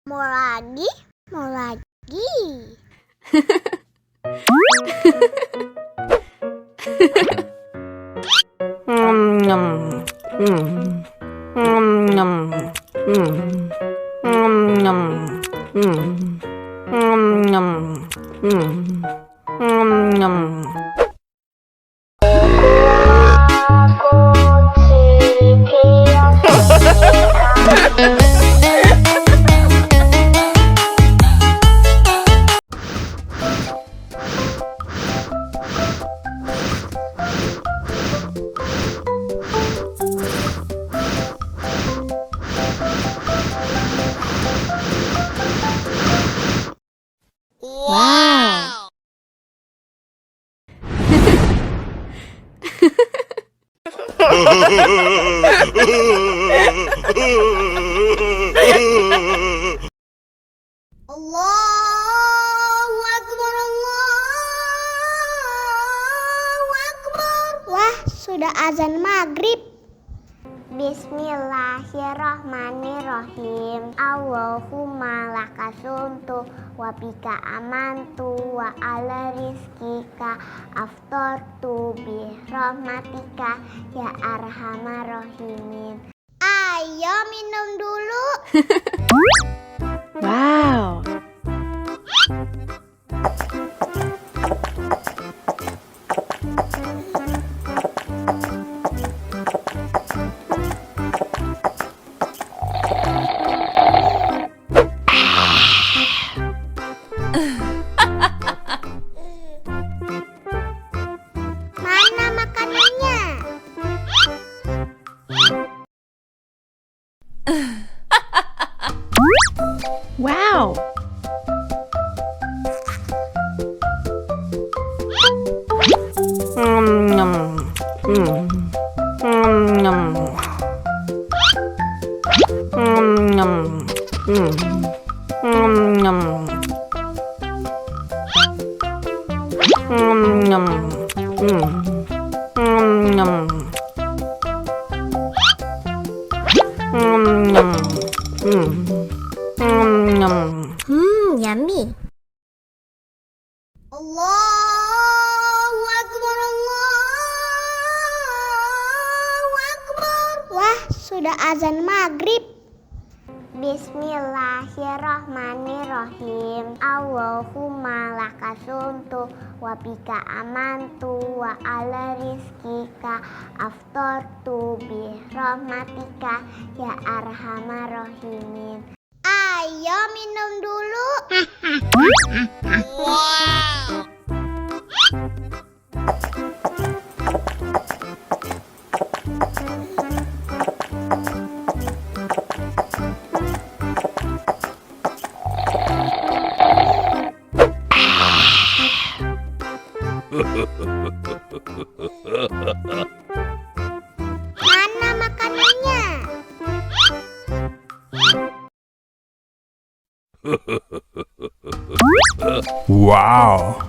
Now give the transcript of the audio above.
Mau lagi, mau lagi. Wow. Allahu Akbar, Allahu Akbar. Wah, sudah azan maghrib. Bismillahirrahmanirrahim. Allahumma lakasumtu wa bika amantu wa ala rizkika aftartu bi rahmatika ya arhamar rahimin. Ayo minum dulu. Wow. Mana makanannya? Wow. Yummy. Allahu Akbar, Allahu Akbar. Wah, sudah azan maghrib. Bismillahirrahmanirrahim. Allahumma lakasumtu wa bika amantu wa ala rizkika aftartu bi rahmatika ya arhamar rahimin. Ayo minum dulu. Wow. Mana makanannya? Wow.